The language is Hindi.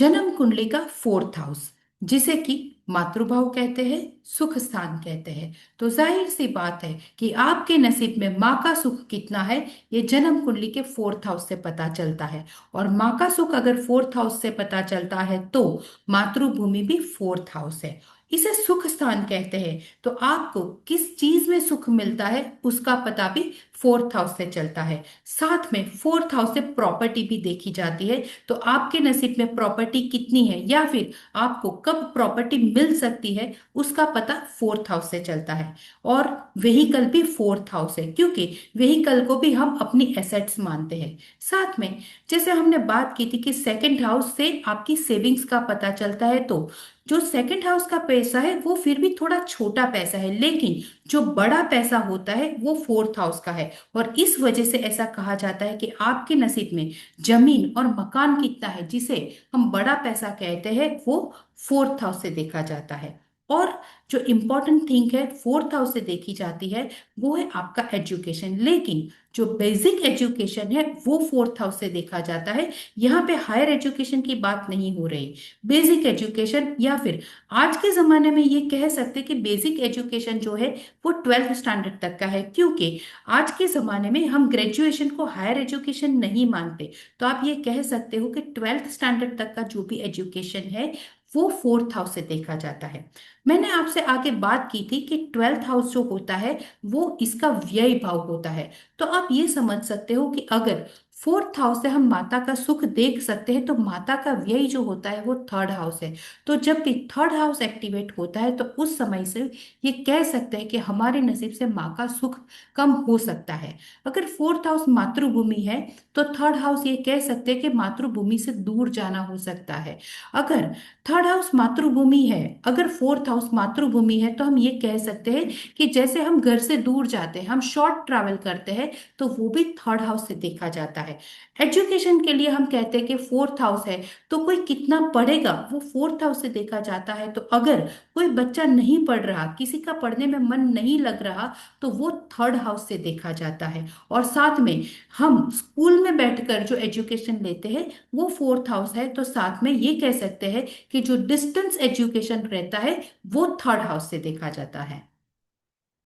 जन्म कुंडली का फोर्थ हाउस, जिसे कि मातृभाव कहते हैं, सुख स्थान कहते हैं। तो जाहिर सी बात है कि आपके नसीब में माँ का सुख कितना है, ये जन्म कुंडली के फोर्थ हाउस से पता चलता है। और माँ का सुख अगर फोर्थ हाउस से पता चलता है तो मातृभूमि भी फोर्थ हाउस है। इसे सुख स्थान कहते हैं। तो आपको किस चीज में सुख मिलता है उसका पता भी फोर्थ हाउस से चलता है। साथ में फोर्थ हाउस से प्रॉपर्टी भी देखी जाती है। तो आपके नसीब में प्रॉपर्टी कितनी है या फिर आपको कब प्रॉपर्टी मिल सकती है उसका पता फोर्थ हाउस से चलता है। और व्हीकल भी फोर्थ हाउस है, क्योंकि व्हीकल को भी हम अपनी एसेट्स मानते हैं। साथ में जैसे हमने बात की थी कि सेकंड हाउस से आपकी सेविंग्स का पता चलता है, तो जो सेकंड हाउस का पैसा है वो फिर भी थोड़ा छोटा पैसा है, लेकिन जो बड़ा पैसा होता है वो फोर्थ हाउस का है। और इस वजह से ऐसा कहा जाता है कि आपके नसीब में जमीन और मकान कितना है, जिसे हम बड़ा पैसा कहते हैं, वो फोर्थ हाउस से देखा जाता है। और जो इम्पोर्टेंट थिंग है फोर्थ हाउस से देखी जाती है वो है आपका एजुकेशन, लेकिन जो बेसिक एजुकेशन है वो फोर्थ हाउस से देखा जाता है। यहाँ पे हायर एजुकेशन की बात नहीं हो रही, बेसिक एजुकेशन, या फिर आज के जमाने में ये कह सकते हैं कि बेसिक एजुकेशन जो है वो ट्वेल्थ स्टैंडर्ड तक का है, क्योंकि आज के जमाने में हम ग्रेजुएशन को हायर एजुकेशन नहीं मानते। तो आप ये कह सकते हो कि ट्वेल्थ स्टैंडर्ड तक का जो भी एजुकेशन है वो फोर्थ हाउस से देखा जाता है। मैंने आपसे आगे बात की थी कि ट्वेल्थ हाउस जो होता है वो इसका व्यय भाव होता है। तो आप ये समझ सकते हो कि अगर फोर्थ हाउस से हम माता का सुख देख सकते हैं तो माता का व्यय जो होता है वो थर्ड हाउस है। तो जब भी थर्ड हाउस एक्टिवेट होता है तो उस समय से ये कह सकते हैं कि हमारे नसीब से माँ का सुख कम हो सकता है। अगर फोर्थ हाउस मातृभूमि है तो थर्ड हाउस ये कह सकते हैं कि मातृभूमि से दूर जाना हो सकता है। अगर थर्ड हाउस मातृभूमि है, अगर फोर्थ हाउस मातृभूमि है, तो हम ये कह सकते हैं कि जैसे हम घर से दूर जाते हैं, हम शॉर्ट ट्रैवल करते हैं, तो वो भी थर्ड हाउस से देखा जाता है। एजुकेशन के लिए हम कहते हैं कि फोर्थ हाउस है, तो कोई कितना पढ़ेगा वो फोर्थ हाउस से देखा जाता है। तो अगर कोई बच्चा नहीं पढ़ रहा, किसी का पढ़ने में मन नहीं लग रहा, तो वो थर्ड हाउस से देखा जाता है। और साथ में हम स्कूल में बैठकर जो एजुकेशन लेते हैं वो फोर्थ हाउस है। तो साथ में ये कह सकते हैं कि जो डिस्टेंस एजुकेशन रहता है वो थर्ड हाउस से देखा जाता है।